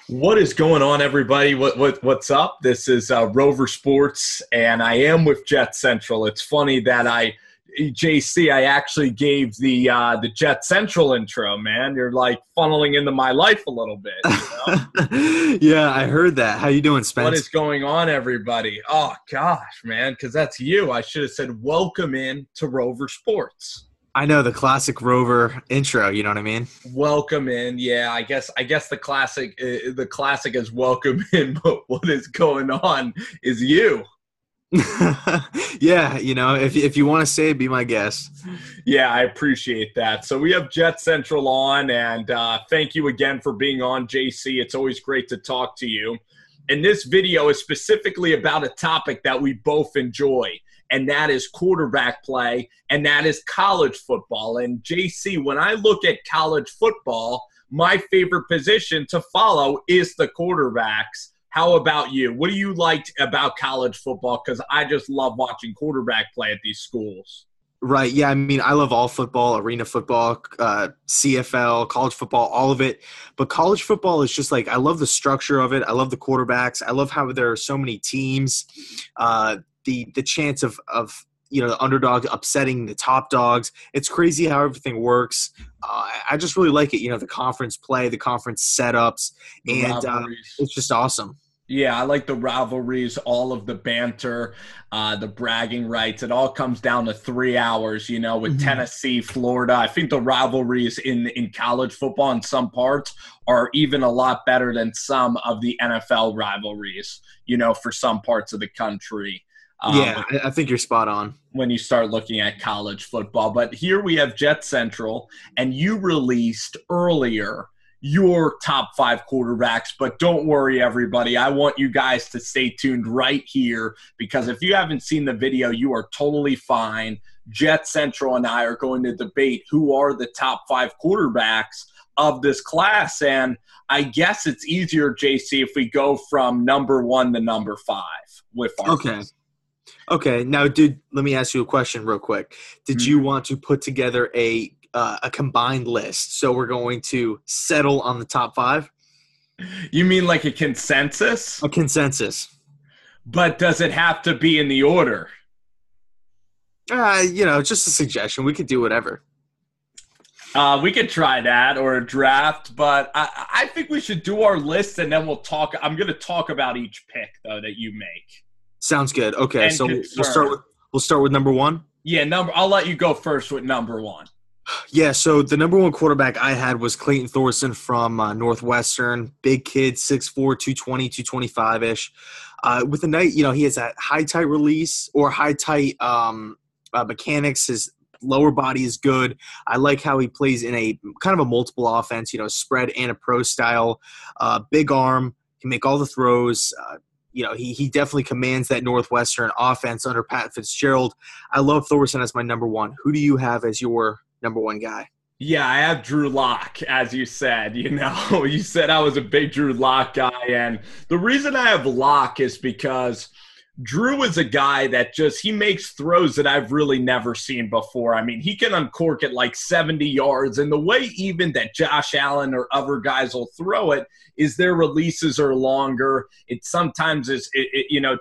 What is going on, everybody? What's up? This is Rover Sports, and I am with Jetscentral. It's funny that JC, I actually gave the Jetscentral intro. Man, you're like funneling into my life a little bit. You know? Yeah, I heard that. How you doing, What Spence? is going on, everybody? Oh gosh, man, because that's you. I should have said welcome in to Rover Sports. I know the classic Rover intro. You know what I mean? Welcome in. Yeah, I guess the classic is welcome in, but what is going on is you. Yeah, if you want to say it, be my guest. Yeah, I appreciate that. So we have Jetscentral on, and thank you again for being on, JC. It's always great to talk to you. And this video is specifically about a topic that we both enjoy, and that is quarterback play, and that is college football. And JC, when I look at college football, my favorite position to follow is the quarterbacks. How about you? What do you like about college football? Because I just love watching quarterback play at these schools. Right. Yeah. I mean, I love all football, arena football, CFL, college football, all of it. But college football is just like, I love the structure of it. I love the quarterbacks. I love how there are so many teams. The chance of the underdog upsetting the top dogs. It's crazy how everything works. I just really like it. The conference play, the conference setups, and it's just awesome. Yeah, I like the rivalries, all of the banter, the bragging rights. It all comes down to 3 hours, with Tennessee, Florida. I think the rivalries in college football in some parts are even a lot better than some of the NFL rivalries, for some parts of the country. Yeah, I think you're spot on. When you start looking at college football. But here we have Jetscentral, and you released earlier your top 5 quarterbacks. But don't worry, everybody. I want you guys to stay tuned right here, because if you haven't seen the video, you are totally fine. Jetscentral and I are going to debate who are the top 5 quarterbacks of this class. And I guess it's easier, JC, if we go from number 1 to number 5 with our list. Okay. Now, let me ask you a question real quick. Did you want to put together a combined list? So we're going to settle on the top 5? You mean like a consensus? A consensus. But does it have to be in the order? Just a suggestion. We could do whatever. We could try that, or a draft, but I think we should do our list, and then we'll talk. I'm going to talk about each pick, though, that you make. Sounds good. Okay, so we'll start with number 1. Yeah, I'll let you go first with number 1. Yeah, so the number 1 quarterback I had was Clayton Thorson from Northwestern. Big kid, 6'4", 220, 225-ish. With the night, he has a high tight release or high tight mechanics. His lower body is good. I like how he plays in a kind of a multiple offense, spread and a pro style. Big arm, can make all the throws. He definitely commands that Northwestern offense under Pat Fitzgerald. I love Thorson as my number 1. Who do you have as your number 1 guy? Yeah, I have Drew Lock, as you said. You said I was a big Drew Lock guy, and the reason I have Lock is because Drew is a guy that he makes throws that I've really never seen before. I mean, he can uncork it like 70 yards, and the way even that Josh Allen or other guys will throw it is their releases are longer. It sometimes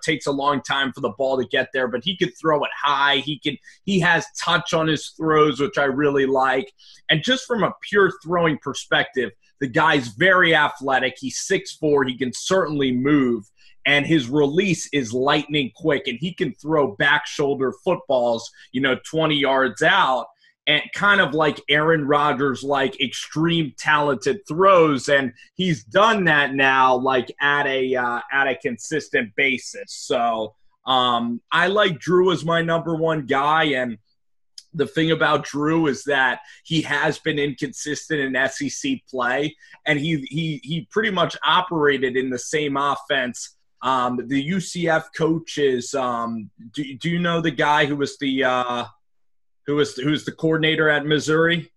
takes a long time for the ball to get there, but he could throw it high. He has touch on his throws, which I really like. And just from a pure throwing perspective, the guy's very athletic. He's 6'4". He can certainly move. And his release is lightning quick, and he can throw back shoulder footballs, 20 yards out, and kind of like Aaron Rodgers, like extreme talented throws. And he's done that now, like at a consistent basis. So I like Drew as my number 1 guy. And the thing about Drew is that he has been inconsistent in SEC play, and he pretty much operated in the same offense. The UCF coaches, do you know the guy who was who's the coordinator at Missouri?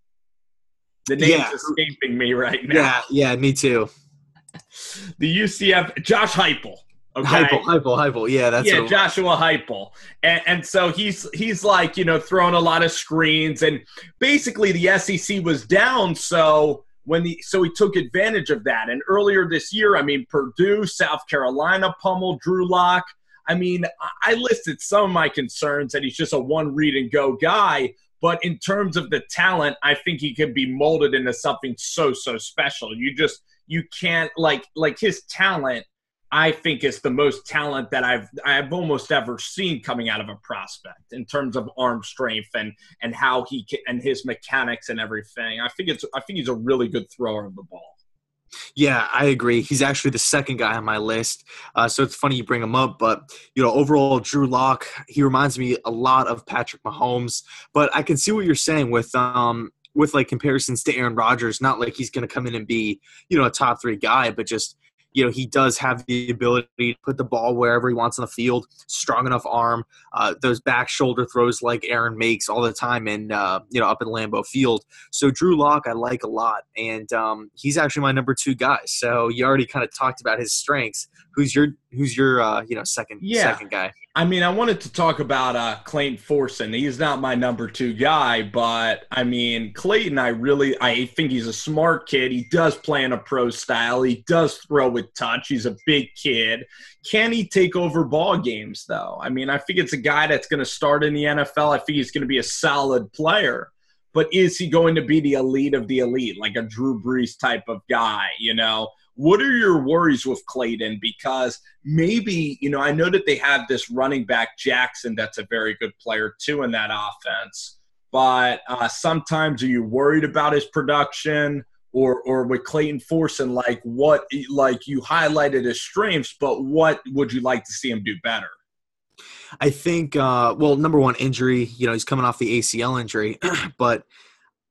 The name's escaping me right now. Yeah, me too. The UCF, Josh Heupel. Okay? Heupel. Yeah, Joshua Heupel. And so he's like, throwing a lot of screens, and basically the SEC was down, so so he took advantage of that. And earlier this year, I mean, Purdue, South Carolina pummeled Drew Lock. I mean, I listed some of my concerns that he's just a one read and go guy. But in terms of the talent, I think he can be molded into something so special. You can't like his talent. I think is the most talent that I've almost ever seen coming out of a prospect in terms of arm strength and how he can, and his mechanics and everything. I think he's a really good thrower of the ball. Yeah, I agree. He's actually the second guy on my list. So it's funny you bring him up, but overall, Drew Lock, he reminds me a lot of Patrick Mahomes. But I can see what you're saying with like comparisons to Aaron Rodgers. Not like he's going to come in and be a top 3 guy, but just he does have the ability to put the ball wherever he wants on the field, strong enough arm, those back shoulder throws like Aaron makes all the time and, up in Lambeau Field. So Drew Lock I like a lot, and he's actually my number 2 guy. So you already kind of talked about his strengths. Who's your second guy? I mean, I wanted to talk about Clayton Thorson. He's not my number 2 guy, but I mean, Clayton, I think he's a smart kid. He does play in a pro style. He does throw with touch. He's a big kid. Can he take over ball games, though? I mean, I think it's a guy that's going to start in the NFL. I think he's going to be a solid player. But is he going to be the elite of the elite, like a Drew Brees type of guy, What are your worries with Clayton? Because maybe, I know that they have this running back, Jackson, that's a very good player too in that offense. But sometimes are you worried about his production or with Clayton Thorson, like you highlighted his strengths, but what would you like to see him do better? I think, number one, injury. He's coming off the ACL injury. But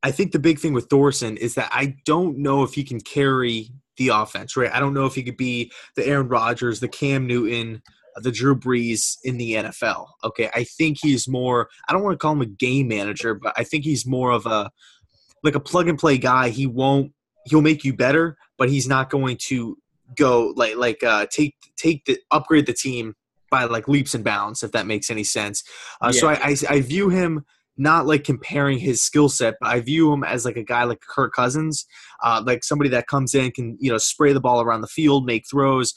I think the big thing with Thorson is that I don't know if he can carry the offense, right? I don't know if he could be the Aaron Rodgers, the Cam Newton, the Drew Brees in the NFL. Okay, I think he's more – I don't want to call him a game manager, but I think he's more of a plug-and-play guy. He'll make you better, but he's not going to go upgrade the team by like leaps and bounds, if that makes any sense. So I view him not like comparing his skill set, but I view him as like a guy like Kirk Cousins, like somebody that comes in, can, spray the ball around the field, make throws,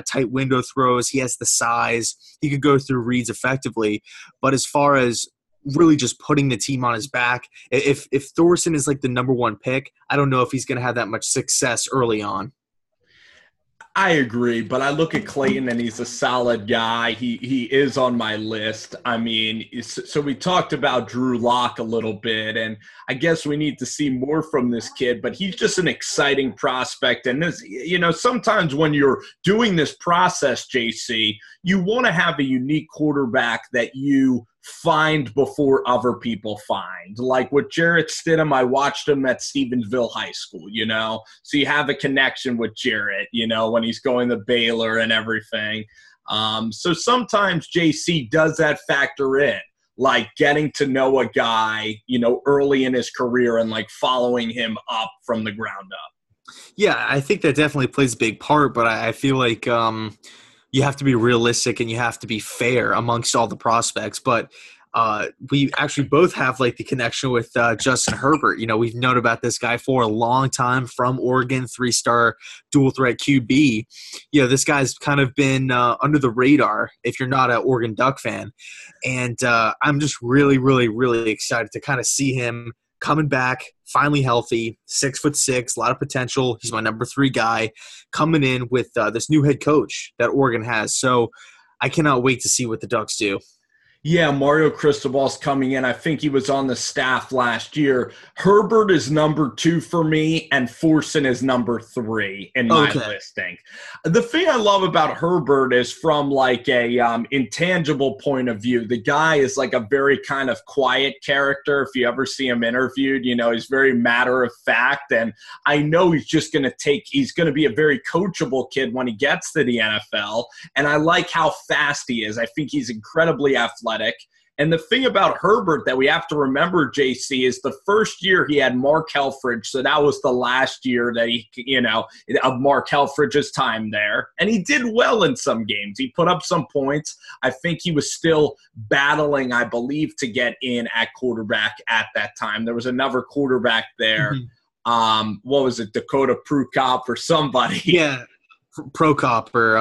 tight window throws. He has the size. He could go through reads effectively. But as far as really just putting the team on his back, if Thorson is like the number 1 pick, I don't know if he's going to have that much success early on. I agree, but I look at Clayton and he's a solid guy. He is on my list. I mean, so we talked about Drew Lock a little bit, and I guess we need to see more from this kid, but he's just an exciting prospect. And this, sometimes when you're doing this process, JC, you want to have a unique quarterback that you find before other people find. Like with Jarrett Stidham, I watched him at Stevensville High School, so you have a connection with Jarrett, when he's going to Baylor and everything. So sometimes JC does that factor in, like getting to know a guy, early in his career and like following him up from the ground up. Yeah, I think that definitely plays a big part, but I feel like you have to be realistic and you have to be fair amongst all the prospects. But we actually both have like the connection with Justin Herbert. We've known about this guy for a long time, from Oregon, 3-star dual threat QB. This guy's kind of been under the radar if you're not an Oregon Duck fan. And I'm just really, really, really excited to kind of see him coming back, finally healthy, 6'6", a lot of potential. He's my number 3 guy coming in with this new head coach that Oregon has. So I cannot wait to see what the Ducks do. Yeah, Mario Cristobal's coming in. I think he was on the staff last year. Herbert is number 2 for me, and Thorson is number 3 in my listing. The thing I love about Herbert is from like a intangible point of view. The guy is like a very kind of quiet character. If you ever see him interviewed, he's very matter of fact. And I know he's going to be a very coachable kid when he gets to the NFL. And I like how fast he is. I think he's incredibly athletic. And the thing about Herbert that we have to remember, JC, is the first year he had Mark Helfrich. So that was the last year that of Mark Helfrich's time there. And he did well in some games. He put up some points. I think he was still battling, I believe, to get in at quarterback at that time. There was another quarterback there. what was it, Dakota Prukop or somebody. Yeah, Prokop or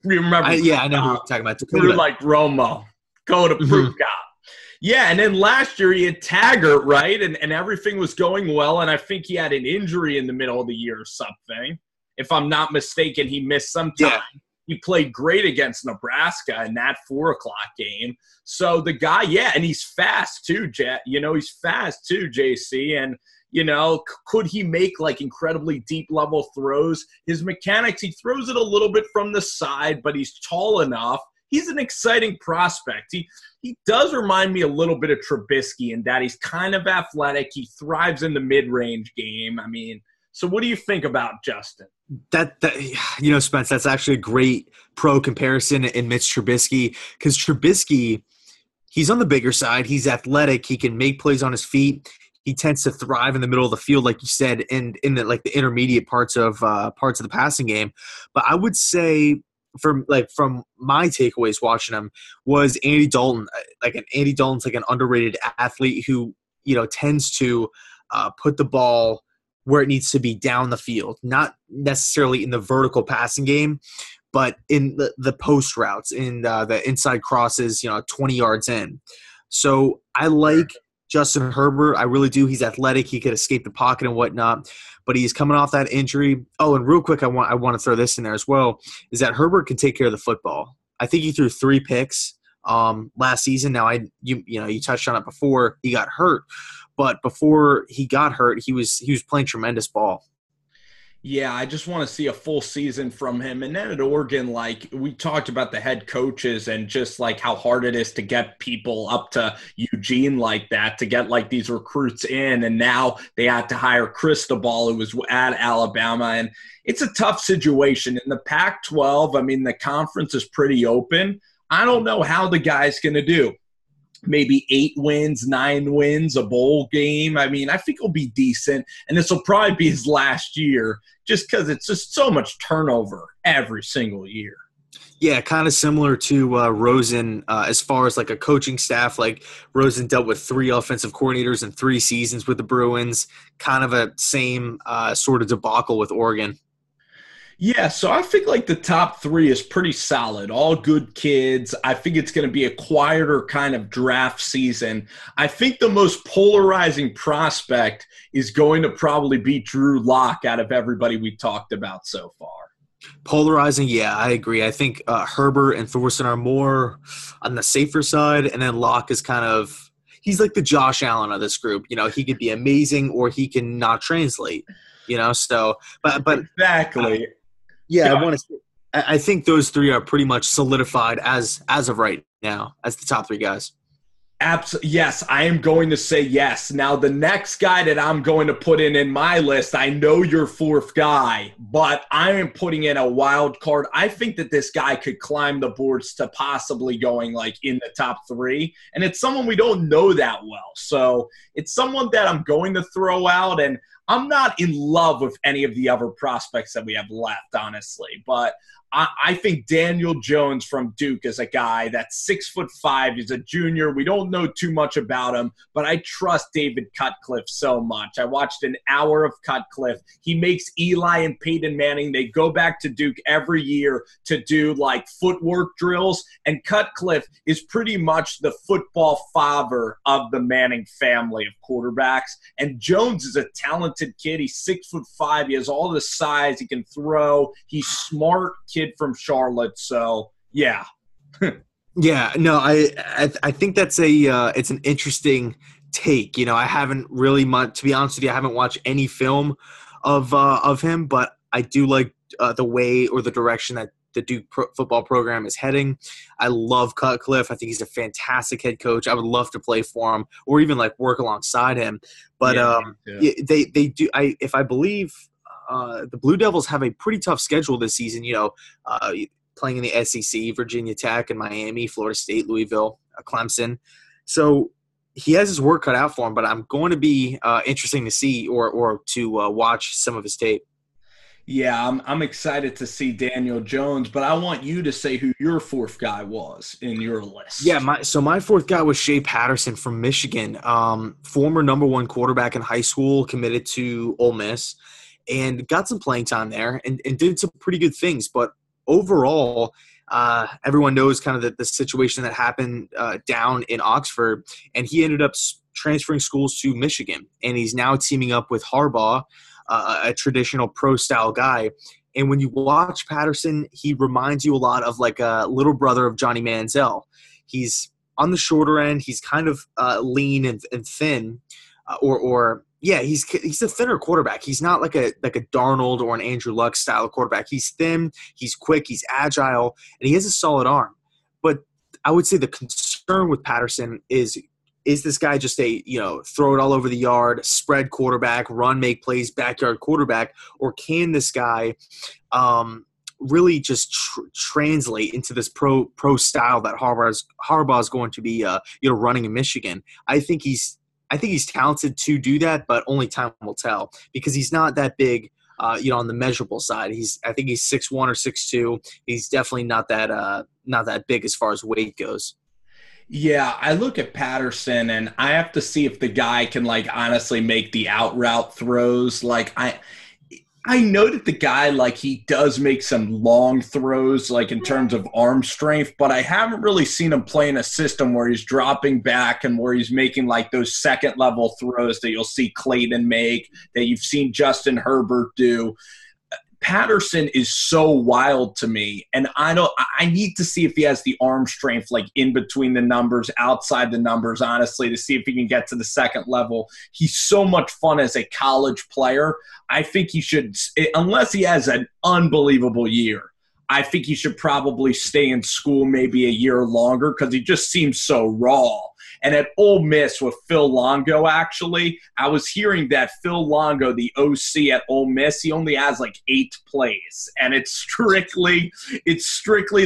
You remember? I know who you're talking about. Through like Romo, Dakota Prukop. Yeah, and then last year he had Taggart, right? And everything was going well, and I think he had an injury in the middle of the year or something. If I'm not mistaken, he missed some time. Yeah. He played great against Nebraska in that 4 o'clock game. So the guy, yeah, and he's fast too, he's fast too, JC. And, could he make like incredibly deep level throws? His mechanics, he throws it a little bit from the side, but he's tall enough. He's an exciting prospect. He does remind me a little bit of Trubisky in that he's kind of athletic. He thrives in the mid-range game. I mean, so what do you think about Justin? That Spence, that's actually a great pro comparison in Mitch Trubisky, because Trubisky, he's on the bigger side. He's athletic. He can make plays on his feet. He tends to thrive in the middle of the field, like you said, and in the intermediate parts of the passing game. But I would say, from my takeaways watching him, was Andy Dalton. Andy Dalton's like an underrated athlete who tends to put the ball where it needs to be down the field, not necessarily in the vertical passing game, but in the post routes, in the inside crosses, 20 yards in. So I like Justin Herbert. I really do. He's athletic. He could escape the pocket and whatnot, but he's coming off that injury. Oh, and real quick, I want to throw this in there as well, is that Herbert can take care of the football. I think he threw 3 picks last season. Now, you touched on it before he got hurt, but before he got hurt, he was playing tremendous ball. Yeah, I just want to see a full season from him. And then at Oregon, like we talked about the head coaches and just like how hard it is to get people up to Eugene like that, to get like these recruits in. And now they had to hire Cristobal, who was at Alabama. And it's a tough situation. In the Pac-12, I mean, the conference is pretty open. I don't know how the guy's going to do. Maybe 8 wins, 9 wins, a bowl game. I mean, I think he'll be decent, and this will probably be his last year just because it's just so much turnover every single year. Yeah, kind of similar to Rosen as far as like a coaching staff. Like Rosen dealt with 3 offensive coordinators in 3 seasons with the Bruins, kind of a same sort of debacle with Oregon. Yeah, so I think like the top 3 is pretty solid. All good kids. I think it's going to be a quieter kind of draft season. I think the most polarizing prospect is going to probably be Drew Lock out of everybody we talked about so far. Polarizing, yeah, I agree. I think Herbert and Thorson are more on the safer side, and then Lock is kind of – he's like the Josh Allen of this group. He could be amazing or he can not translate, so – but exactly. Yeah, I think those 3 are pretty much solidified as of right now as the top 3 guys. Absolutely. Yes, I am going to say yes. Now, the next guy that I'm going to put in my list, I know your 4th guy, but I am putting in a wild card. I think that this guy could climb the boards to possibly going like in the top 3, and it's someone we don't know that well. So it's someone that I'm going to throw out, and I'm not in love with any of the other prospects that we have left, honestly, but I think Daniel Jones from Duke is a guy that's 6'5". He's a junior. We don't know too much about him, but I trust David Cutcliffe so much. I watched an hour of Cutcliffe. He makes Eli and Peyton Manning. They go back to Duke every year to do like footwork drills, and Cutcliffe is pretty much the football father of the Manning family of quarterbacks. And Jones is a talented kid. He's 6'5". He has all the size. He can throw. He's smart kid from Charlotte. So yeah. Yeah, no, I think that's it's an interesting take. I haven't really much, to be honest with you, I haven't watched any film of him, but I do like the way or the direction that the Duke football program is heading. I love Cutcliffe. I think he's a fantastic head coach. I would love to play for him or even like work alongside him. But they do. If I believe. The Blue Devils have a pretty tough schedule this season, playing in the SEC, Virginia Tech and Miami, Florida State, Louisville, Clemson. So he has his work cut out for him, but I'm going to be interesting to see or to watch some of his tape. Yeah, I'm excited to see Daniel Jones, but I want you to say who your fourth guy was in your Yeah, list. my fourth guy was Shea Patterson from Michigan, former number one quarterback in high school, committed to Ole Miss, and got some playing time there and did some pretty good things. But overall, everyone knows kind of the situation that happened down in Oxford, and he ended up transferring schools to Michigan, and he's now teaming up with Harbaugh, a traditional pro style guy. And when you watch Patterson, he reminds you a lot of like a little brother of Johnny Manziel. He's on the shorter end. He's kind of lean and thin, or yeah, he's a thinner quarterback. He's not like a Darnold or an Andrew Luck style of quarterback. He's thin, he's quick, he's agile, and he has a solid arm. But I would say the concern with Patterson is this guy just a throw it all over the yard, spread quarterback, run, make plays, backyard quarterback, or can this guy really just translate into this pro style that Harbaugh is going to be running in Michigan? I think he's talented to do that, but only time will tell because he's not that big. On the measurable side, I think he's 6'1" or 6'2". He's definitely not that big as far as weight goes. Yeah, I look at Patterson and I have to see if the guy can like honestly make the out route throws. I know that the guy like he does make some long throws like in terms of arm strength, but I haven't really seen him play in a system where he's dropping back and where he's making like those second level throws that you'll see Clayton make, that you've seen Justin Herbert do. Patterson is so wild to me, and I need to see if he has the arm strength like in between the numbers, outside the numbers, honestly, to see if he can get to the second level. He's so much fun as a college player. I think he should, unless he has an unbelievable year, I think he should probably stay in school maybe a year longer because he just seems so raw. And at Ole Miss with Phil Longo, actually, I was hearing that Phil Longo, the OC at Ole Miss, he only has like 8 plays. And it's strictly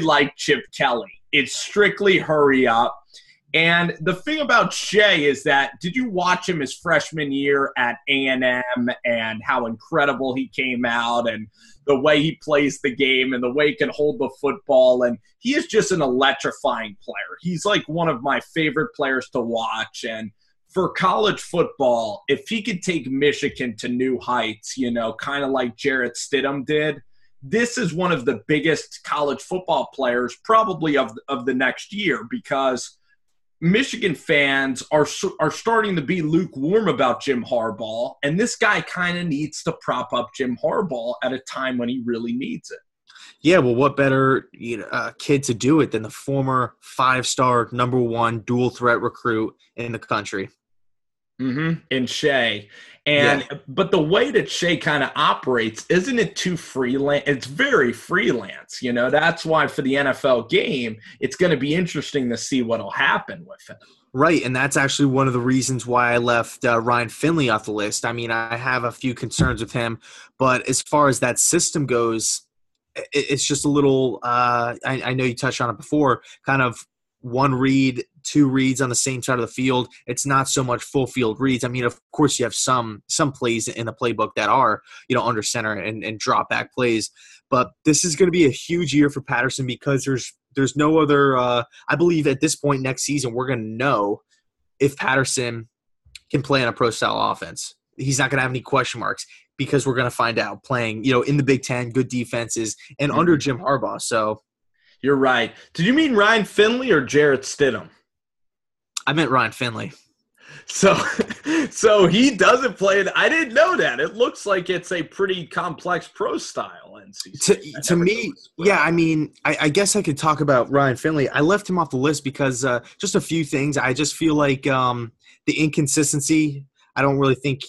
like Chip Kelly. It's strictly hurry up. And the thing about Shea is that, did you watch him his freshman year at A&M and how incredible he came out and the way he plays the game and the way he can hold the football? And he is just an electrifying player. He's like one of my favorite players to watch. And for college football, if he could take Michigan to new heights, kind of like Jarrett Stidham did, this is one of the biggest college football players probably of the next year, because Michigan fans are starting to be lukewarm about Jim Harbaugh, and this guy kind of needs to prop up Jim Harbaugh at a time when he really needs it. Yeah, well, what better kid to do it than the former 5-star number one dual threat recruit in the country? In Shea. Yeah. But the way that Shea kind of operates, isn't it too freelance? It's very freelance. That's why for the NFL game, it's going to be interesting to see what'll happen with him. Right, and that's actually one of the reasons why I left Ryan Finley off the list. I mean, I have a few concerns with him, but as far as that system goes, it's just a little I know you touched on it before, kind of one read, 2 reads on the same side of the field. It's not so much full field reads. I mean, of course, you have some plays in the playbook that are, under center and drop back plays. But this is going to be a huge year for Patterson because there's no other I believe at this point next season we're going to know if Patterson can play in a pro-style offense. He's not going to have any question marks because we're going to find out playing, in the Big Ten, good defenses, and under Jim Harbaugh. So you're right. Did you mean Ryan Finley or Jarrett Stidham? I meant Ryan Finley. So he doesn't play it. I didn't know that. It looks like it's a pretty complex pro style NC. To me, yeah, I mean, I guess I could talk about Ryan Finley. I left him off the list because just a few things. I just feel like the inconsistency, I don't really think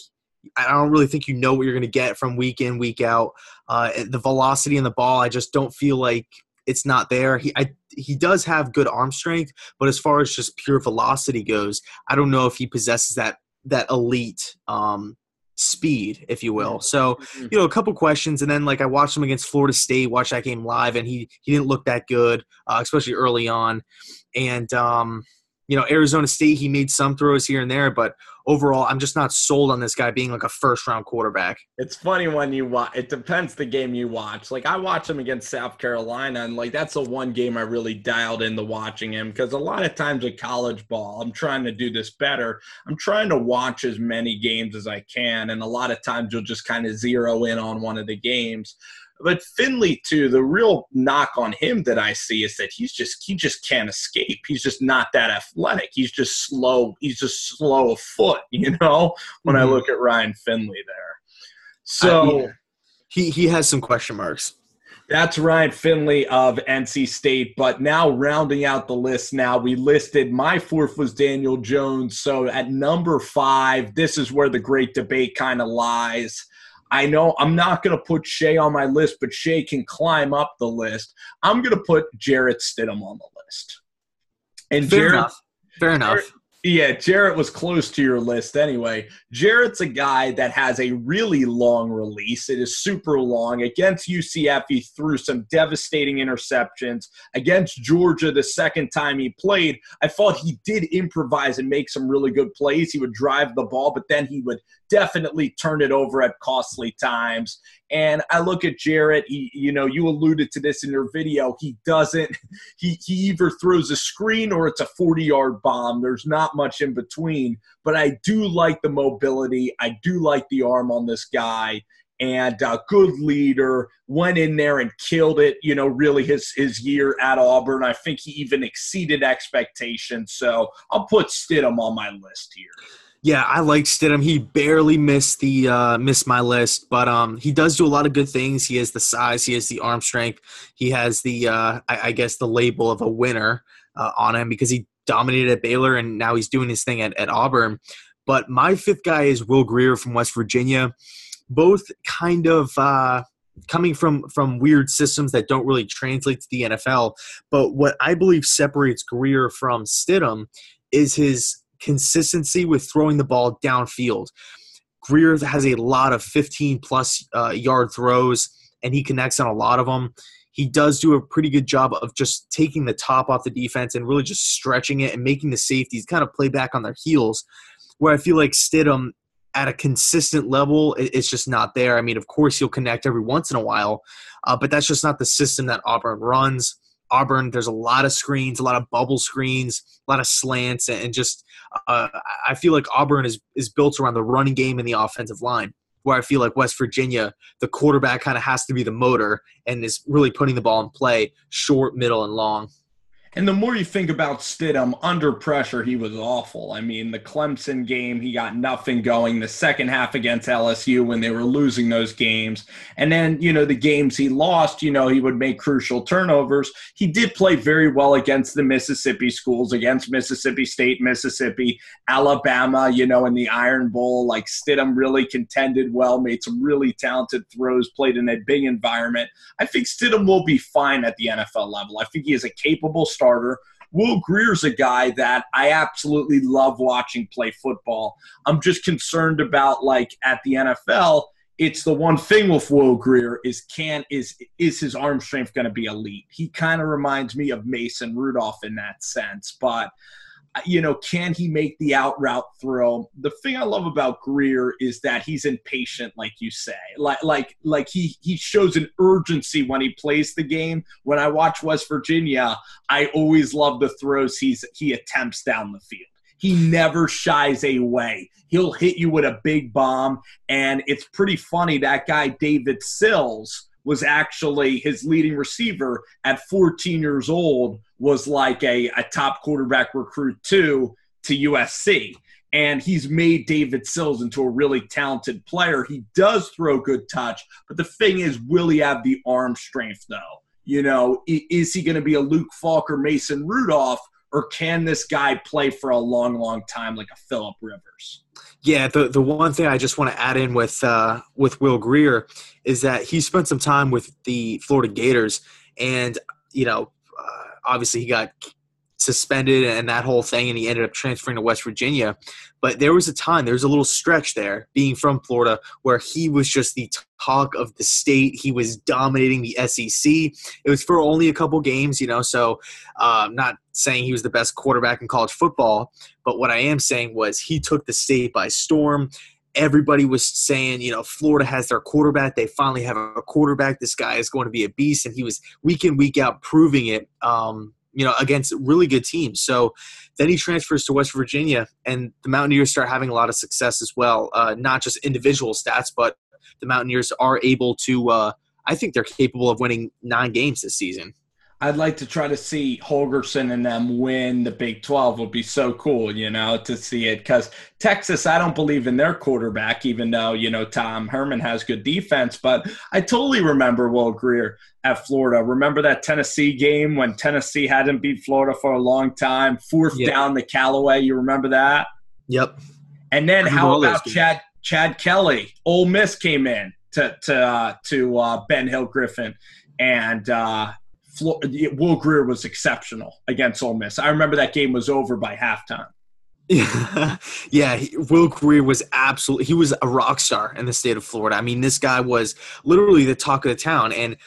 you know what you're going to get from week in, week out. The velocity in the ball, I just don't feel like it's not there. He does have good arm strength, but as far as just pure velocity goes, I don't know if he possesses that elite speed, if you will. So, a couple questions, and then I watched him against Florida State, watched that game live, and he didn't look that good, especially early on. And Arizona State, he made some throws here and there, but overall, I'm just not sold on this guy being like a first-round quarterback. It's funny when you watch. It depends the game you watch. Like, I watch him against South Carolina, and, like, that's the one game I really dialed into watching him, because a lot of times with college ball, I'm trying to do this better. I'm trying to watch as many games as I can, and a lot of times you'll just kind of zero in on one of the games. But Finley, too, the real knock on him that I see is that he just can't escape. He's just not that athletic. He's just slow. He's just slow of foot, when I look at Ryan Finley there. So he has some question marks. That's Ryan Finley of NC State. But now rounding out the list we listed my fourth was Daniel Jones. So at number 5, this is where the great debate kind of lies. I know I'm not going to put Shea on my list, but Shea can climb up the list. I'm going to put Jarrett Stidham on the list. And Fair enough. Yeah, Jarrett was close to your list anyway. Jarrett's a guy that has a really long release. It is super long. Against UCF, he threw some devastating interceptions. Against Georgia, the second time he played, I thought he did improvise and make some really good plays. He would drive the ball, but then he would definitely turn it over at costly times. And I look at Jarrett, you alluded to this in your video. He either throws a screen or it's a 40-yard bomb. There's not much in between. But I do like the mobility. I do like the arm on this guy. And a good leader, went in there and killed it, really his year at Auburn. I think he even exceeded expectations. So I'll put Stidham on my list here. Yeah, I like Stidham. He barely missed my list, but he does do a lot of good things. He has the size, he has the arm strength, he has the I guess the label of a winner on him because he dominated at Baylor and now he's doing his thing at Auburn. But my fifth guy is Will Grier from West Virginia. Both kind of coming from weird systems that don't really translate to the NFL. But what I believe separates Grier from Stidham is his consistency with throwing the ball downfield. Grier has a lot of 15-plus yard throws, and he connects on a lot of them. He does do a pretty good job of just taking the top off the defense and really just stretching it and making the safeties kind of play back on their heels, where I feel like Stidham at a consistent level, it's just not there. I mean, of course, he'll connect every once in a while, but that's just not the system that Auburn runs. Auburn, there's a lot of screens, a lot of bubble screens, a lot of slants, and just I feel like Auburn is built around the running game and the offensive line, where I feel like West Virginia, the quarterback kind of has to be the motor and is really putting the ball in play short, middle, and long. And the more you think about Stidham, under pressure, he was awful. I mean, the Clemson game, he got nothing going. The second half against LSU when they were losing those games. And then, the games he lost, he would make crucial turnovers. He did play very well against the Mississippi schools, against Mississippi State, Mississippi, Alabama, in the Iron Bowl. Like, Stidham really contended well, made some really talented throws, played in a big environment. I think Stidham will be fine at the NFL level. I think he is a capable starter. Will Grier's a guy that I absolutely love watching play football. I'm just concerned about, at the NFL, it's the one thing with Will Grier is his arm strength going to be elite? He kind of reminds me of Mason Rudolph in that sense, but can he make the out route throw? The thing I love about Grier is that he's impatient, like you say. Like he shows an urgency when he plays the game. When I watch West Virginia, I always love the throws he attempts down the field. He never shies away. He'll hit you with a big bomb, and it's pretty funny. That guy, David Sills, was actually his leading receiver at 14 years old, was like a top quarterback recruit to USC. And he's made David Sills into a really talented player. He does throw good touch, but the thing is, will he have the arm strength, though? Is he going to be a Luke Falk or Mason Rudolph, or can this guy play for a long, long time like a Phillip Rivers? Yeah, the one thing I just want to add in with Will Grier is that he spent some time with the Florida Gators, and obviously he got suspended and that whole thing, and he ended up transferring to West Virginia. But there was a little stretch there, being from Florida, where he was just the talk of the state. He was dominating the SEC. It was for only a couple games, so I'm not saying he was the best quarterback in college football, but what I am saying was he took the state by storm. Everybody was saying, Florida has their quarterback. They finally have a quarterback. This guy is going to be a beast, and he was week in, week out proving it, against really good teams. So then he transfers to West Virginia, and the Mountaineers start having a lot of success as well, not just individual stats, but the Mountaineers are able to I think they're capable of winning 9 games this season. I'd like to try to see Holgerson and them win the Big 12. Would be so cool, to see it. Because Texas, I don't believe in their quarterback, even though, Tom Herman has good defense. But I totally remember Will Greer at Florida. Remember that Tennessee game when Tennessee hadn't beat Florida for a long time? Fourth down the Callaway. You remember that? Yep. And then how about Chad Kelly? Ole Miss came in to Ben Hill Griffin. And Will Greer was exceptional against Ole Miss. I remember that game was over by halftime. Yeah, Will Greer was he was a rock star in the state of Florida. I mean, this guy was literally the talk of the town, and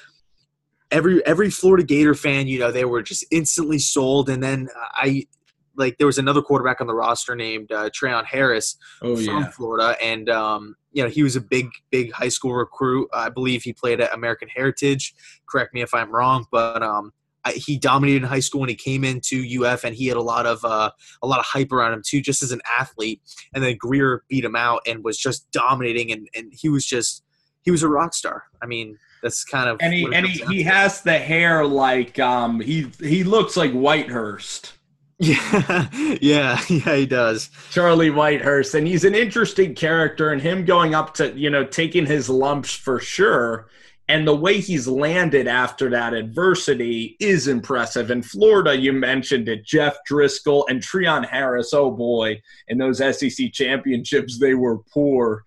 every Florida Gator fan, they were just instantly sold. And then there was another quarterback on the roster named Trayon Harris from Florida, and he was a big high school recruit. I believe he played at American Heritage. Correct me if I'm wrong, but he dominated in high school when he came into UF, and he had a lot of hype around him too, just as an athlete. And then Greer beat him out and was just dominating, and he was a rock star. I mean, that's kind of he has the hair like he looks like Whitehurst. Yeah, he does. Charlie Whitehurst, and he's an interesting character, and him going up to, taking his lumps for sure, and the way he's landed after that adversity is impressive. In Florida, you mentioned it, Jeff Driscoll and Trayon Harris, oh boy, in those SEC championships, they were poor,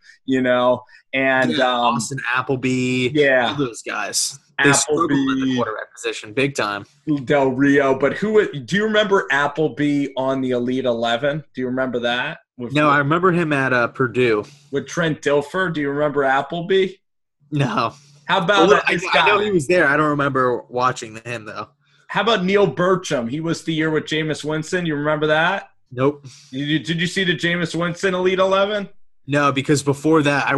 and Austin Appleby, all those guys. They struggled in the quarterback position big time. Del Rio, but do you remember Appleby on the Elite 11? Do you remember that? No, I remember him at Purdue. With Trent Dilfer. Do you remember Appleby? No. How about I know he was there. I don't remember watching him, though. How about Neil Burcham? He was the year with Jameis Winston. You remember that? Nope. Did you see the Jameis Winston Elite 11? No, because before that,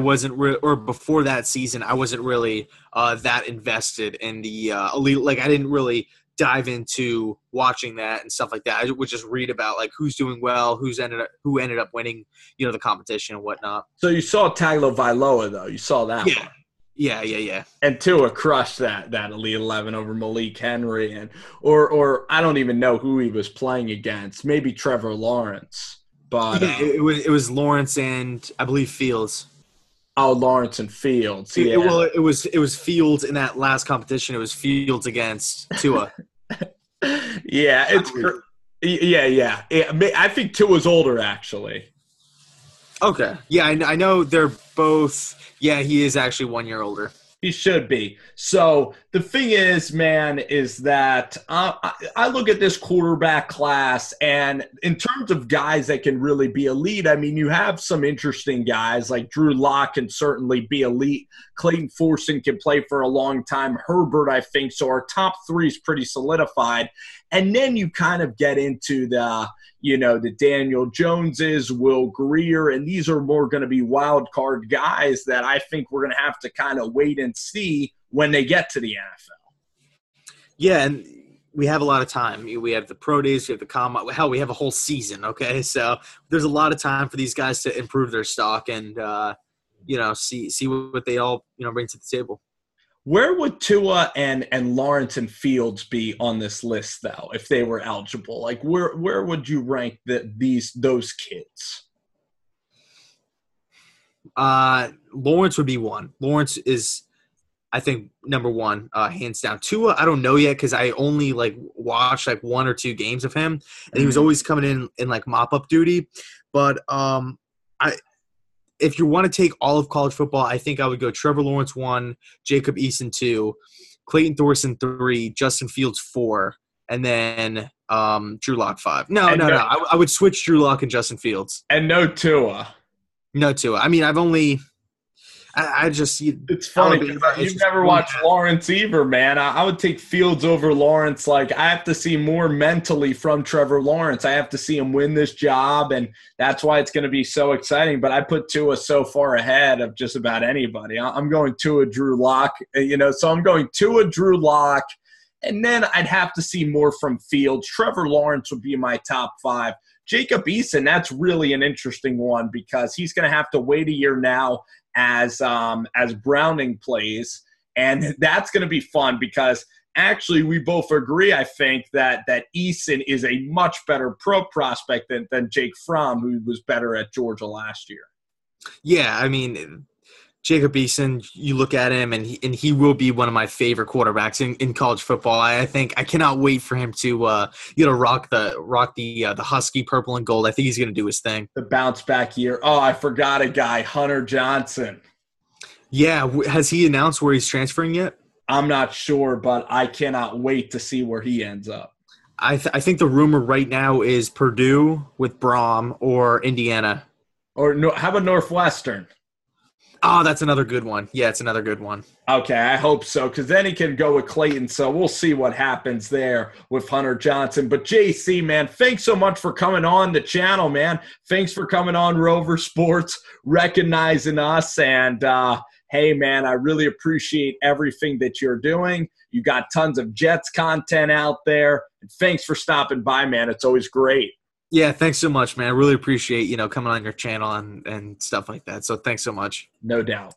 before that season, I wasn't really that invested in the elite. Like, I didn't really dive into watching that and stuff like that. I would just read about who's doing well, who ended up winning, the competition and whatnot. So you saw Tagovailoa though. You saw that one. Yeah. And Tua crushed that Elite 11 over Malik Henry or I don't even know who he was playing against. Maybe Trevor Lawrence. But it was Lawrence and I believe Fields. Oh, Lawrence and Fields. Yeah. It was Fields in that last competition. It was Fields against Tua. Yeah, I think Tua's older actually. Okay. Yeah, I know they're both. Yeah, he is actually 1 year older. He should be. So the thing is, man, is that I look at this quarterback class, and in terms of guys that can really be elite, I mean, you have some interesting guys like Drew Lock can certainly be elite. Clayton Thorson can play for a long time. Herbert, I think. So our top 3 is pretty solidified. And then you kind of get into the Daniel Joneses, Will Greer, and these are more going to be wild card guys that I think we're going to have to kind of wait and see when they get to the NFL. Yeah, and we have a lot of time. We have the pro days, we have the combine. Hell, we have a whole season, okay? So there's a lot of time for these guys to improve their stock and, see what they all, bring to the table. Where would Tua and Lawrence and Fields be on this list, though, if they were eligible? Like, where would you rank those kids? Lawrence would be 1. Lawrence is, I think, number 1, hands down. Tua, I don't know yet because I only watched 1 or 2 games of him, and he was always coming in mop up duty. But if you want to take all of college football, I think I would go Trevor Lawrence 1, Jacob Eason 2, Clayton Thorson 3, Justin Fields 4, and then Drew Lock 5. No. And no, I would switch Drew Lock and Justin Fields. and no Tua. No Tua. I mean, I've only – I just – It's funny because you've never watched Lawrence either, man. I would take Fields over Lawrence. Like, I have to see more mentally from Trevor Lawrence. I have to see him win this job, and that's why it's going to be so exciting. But I put Tua so far ahead of just about anybody. I'm going Tua, Drew Lock, so I'm going Tua, Drew Lock, and then I'd have to see more from Fields. Trevor Lawrence would be my top 5. Jacob Eason, that's really an interesting one because he's going to have to wait a year now as Browning plays, and that's going to be fun because actually we both agree, I think, that Eason is a much better pro prospect than Jake Fromm, who was better at Georgia last year. Yeah, I mean, Jacob Eason, you look at him, and he will be one of my favorite quarterbacks in college football. I think I cannot wait for him to rock the Husky purple and gold. I think he's going to do his thing. The bounce back year. Oh, I forgot a guy, Hunter Johnson. Yeah, has he announced where he's transferring yet? I'm not sure, but I cannot wait to see where he ends up. I think the rumor right now is Purdue with Brom or Indiana. Or no, how about Northwestern? Oh, that's another good one. Yeah, it's another good one. Okay, I hope so, because then he can go with Clayton. So we'll see what happens there with Hunter Johnson. But JC, man, thanks so much for coming on the channel, man. Thanks for coming on Rover Sports, recognizing us. And, hey, man, I really appreciate everything that you're doing. You got tons of Jets content out there. And thanks for stopping by, man. It's always great. Yeah, thanks so much, man. I really appreciate, coming on your channel and stuff like that. So thanks so much. No doubt.